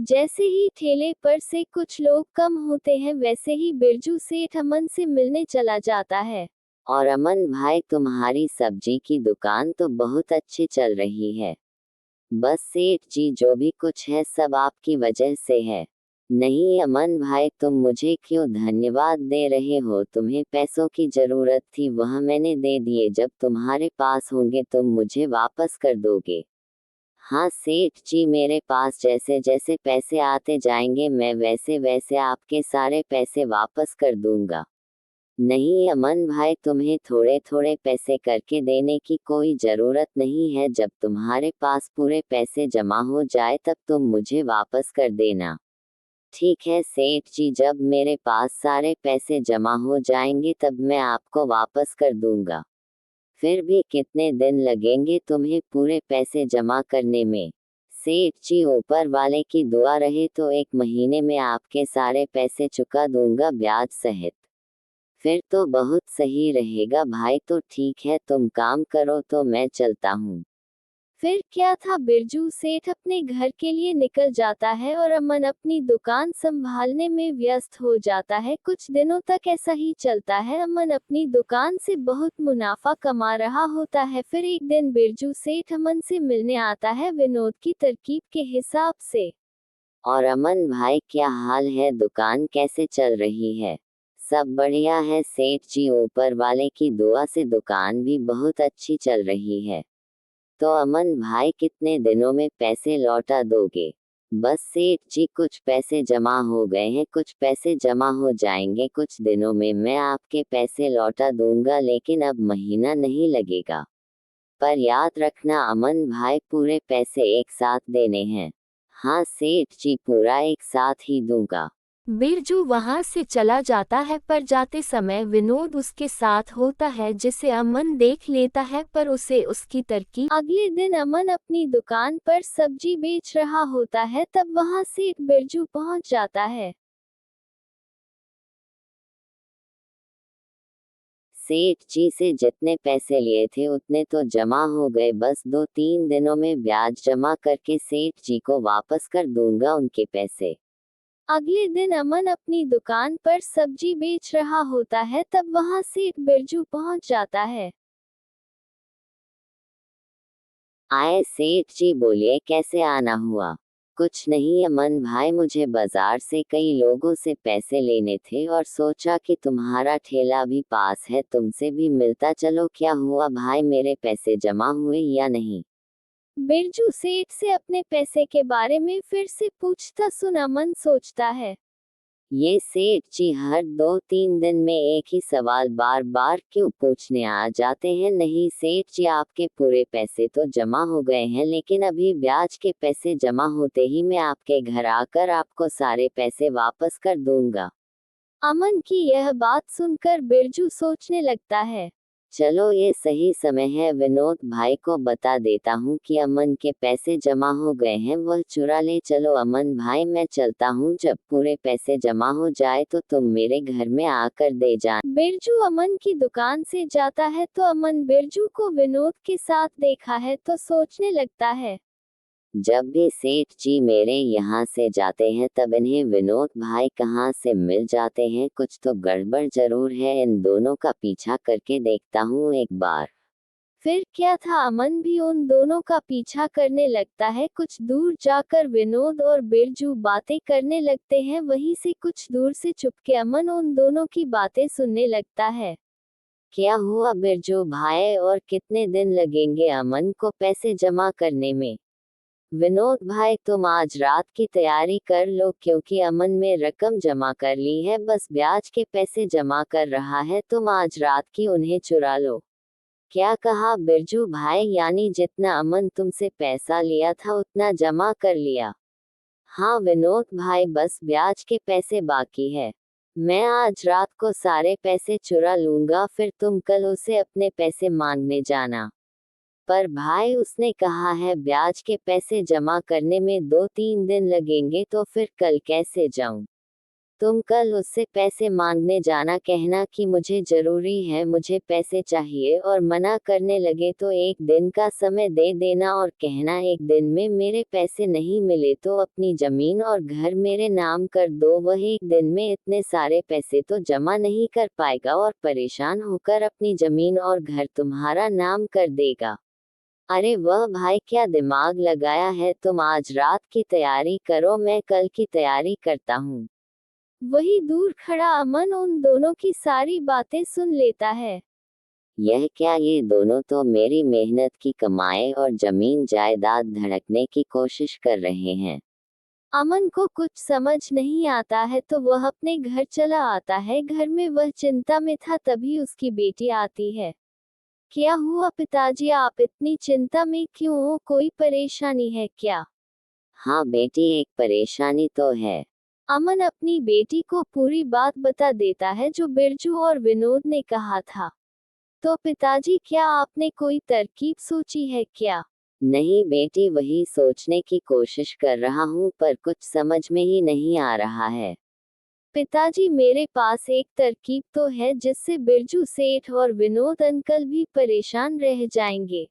जैसे ही ठेले पर से कुछ लोग कम होते हैं वैसे ही बिरजू सेठ अमन से मिलने चला जाता है। और अमन भाई, तुम्हारी सब्जी की दुकान तो बहुत अच्छी चल रही है। बस सेठ जी, जो भी कुछ है सब आपकी वजह से है। नहीं अमन भाई, तुम मुझे क्यों धन्यवाद दे रहे हो? तुम्हें पैसों की जरूरत थी, वह मैंने दे दिए। जब तुम्हारे पास होंगे तुम मुझे वापस कर दोगे। हाँ सेठ जी, मेरे पास जैसे जैसे पैसे आते जाएंगे मैं वैसे वैसे आपके सारे पैसे वापस कर दूंगा। नहीं अमन भाई, तुम्हें थोड़े थोड़े पैसे करके देने की कोई जरूरत नहीं है। जब तुम्हारे पास पूरे पैसे जमा हो जाए तब तुम मुझे वापस कर देना। ठीक है सेठ जी, जब मेरे पास सारे पैसे जमा हो जाएंगे तब मैं आपको वापस कर दूंगा। फिर भी कितने दिन लगेंगे तुम्हें पूरे पैसे जमा करने में? सेठ जी, ऊपर वाले की दुआ रहे तो 1 महीने में आपके सारे पैसे चुका दूंगा, ब्याज सहित। फिर तो बहुत सही रहेगा भाई। तो ठीक है, तुम काम करो तो मैं चलता हूँ। फिर क्या था, बिरजू सेठ अपने घर के लिए निकल जाता है और अमन अपनी दुकान संभालने में व्यस्त हो जाता है। कुछ दिनों तक ऐसा ही चलता है। अमन अपनी दुकान से बहुत मुनाफा कमा रहा होता है। फिर एक दिन बिरजू सेठ अमन से मिलने आता है विनोद की तरकीब के हिसाब से। और अमन भाई, क्या हाल है? दुकान कैसे चल रही है? सब बढ़िया है सेठ जी, ऊपर वाले की दुआ से दुकान भी बहुत अच्छी चल रही है। तो अमन भाई, कितने दिनों में पैसे लौटा दोगे? बस सेठ जी, कुछ पैसे जमा हो गए हैं, कुछ पैसे जमा हो जाएंगे कुछ दिनों में मैं आपके पैसे लौटा दूंगा, लेकिन अब महीना नहीं लगेगा। पर याद रखना अमन भाई, पूरे पैसे एक साथ देने हैं। हाँ सेठ जी, पूरा एक साथ ही दूंगा। बिरजू वहां से चला जाता है, पर जाते समय विनोद उसके साथ होता है जिसे अमन देख लेता है, पर उसे उसकी तरकीब। अगले दिन अमन अपनी दुकान पर सब्जी बेच रहा होता है, तब वहां सेठ बिरजू पहुंच जाता है। सेठ जी से जितने पैसे लिए थे उतने तो जमा हो गए, बस 2-3 दिनों में ब्याज जमा करके सेठ जी को वापस कर दूंगा उनके पैसे। अगले दिन अमन अपनी दुकान पर सब्जी बेच रहा होता है, तब वहां सेठ बिरजू पहुंच जाता है। आए सेठ जी, बोलिए कैसे आना हुआ? कुछ नहीं अमन भाई, मुझे बाजार से कई लोगों से पैसे लेने थे और सोचा कि तुम्हारा ठेला भी पास है, तुमसे भी मिलता चलो। क्या हुआ भाई, मेरे पैसे जमा हुए या नहीं? बिरजू सेठ से अपने पैसे के बारे में फिर से पूछता सुन अमन सोचता है, ये सेठ जी हर 2-3 दिन में एक ही सवाल बार बार क्यों पूछने आ जाते हैं? नहीं सेठ जी, आपके पूरे पैसे तो जमा हो गए हैं, लेकिन अभी ब्याज के पैसे जमा होते ही मैं आपके घर आकर आपको सारे पैसे वापस कर दूंगा। अमन की यह बात सुनकर बिरजू सोचने लगता है, चलो ये सही समय है, विनोद भाई को बता देता हूँ कि अमन के पैसे जमा हो गए हैं, वह चुरा ले। चलो अमन भाई, मैं चलता हूँ, जब पूरे पैसे जमा हो जाए तो तुम मेरे घर में आकर दे जाना। बिरजू अमन की दुकान से जाता है तो अमन बिरजू को विनोद के साथ देखा है तो सोचने लगता है, जब भी सेठ जी मेरे यहाँ से जाते हैं तब इन्हें विनोद भाई कहाँ से मिल जाते हैं, कुछ तो गड़बड़ जरूर है, इन दोनों का पीछा करके देखता हूँ एक बार। फिर क्या था, अमन भी उन दोनों का पीछा करने लगता है। कुछ दूर जाकर विनोद और बिरजू बातें करने लगते हैं, वहीं से कुछ दूर से चुपके अमन उन दोनों की बातें सुनने लगता है। क्या हुआ बिरजू भाई, और कितने दिन लगेंगे अमन को पैसे जमा करने में? विनोद भाई, तुम आज रात की तैयारी कर लो, क्योंकि अमन में रकम जमा कर ली है, बस ब्याज के पैसे जमा कर रहा है, तुम आज रात की उन्हें चुरा लो। क्या कहा बिरजू भाई, यानी जितना अमन तुमसे पैसा लिया था उतना जमा कर लिया? हाँ विनोद भाई, बस ब्याज के पैसे बाकी है। मैं आज रात को सारे पैसे चुरा लूंगा, फिर तुम कल उसे अपने पैसे मांगने जाना। पर भाई, उसने कहा है ब्याज के पैसे जमा करने में 2-3 दिन लगेंगे, तो फिर कल कैसे जाऊं? तुम कल उससे पैसे मांगने जाना, कहना कि मुझे जरूरी है, मुझे पैसे चाहिए, और मना करने लगे तो एक दिन का समय दे देना और कहना एक दिन में मेरे पैसे नहीं मिले तो अपनी जमीन और घर मेरे नाम कर दो। वह एक दिन में इतने सारे पैसे तो जमा नहीं कर पाएगा और परेशान होकर अपनी जमीन और घर तुम्हारा नाम कर देगा। अरे वह भाई, क्या दिमाग लगाया है, तुम आज रात की तैयारी करो, मैं कल की तैयारी करता हूँ। वही दूर खड़ा अमन उन दोनों की सारी बातें सुन लेता है। यह क्या, ये दोनों तो मेरी मेहनत की कमाई और जमीन जायदाद धड़कने की कोशिश कर रहे हैं। अमन को कुछ समझ नहीं आता है तो वह अपने घर चला आता है। घर में वह चिंता में था, तभी उसकी बेटी आती है। क्या हुआ पिताजी, आप इतनी चिंता में क्यों हो, कोई परेशानी है क्या? हाँ बेटी, एक परेशानी तो है। अमन अपनी बेटी को पूरी बात बता देता है जो बिरजू और विनोद ने कहा था। तो पिताजी, क्या आपने कोई तरकीब सोची है क्या? नहीं बेटी, वही सोचने की कोशिश कर रहा हूँ पर कुछ समझ में ही नहीं आ रहा है। पिताजी, मेरे पास एक तरकीब तो है जिससे बिरजू सेठ और विनोद अंकल भी परेशान रह जाएंगे।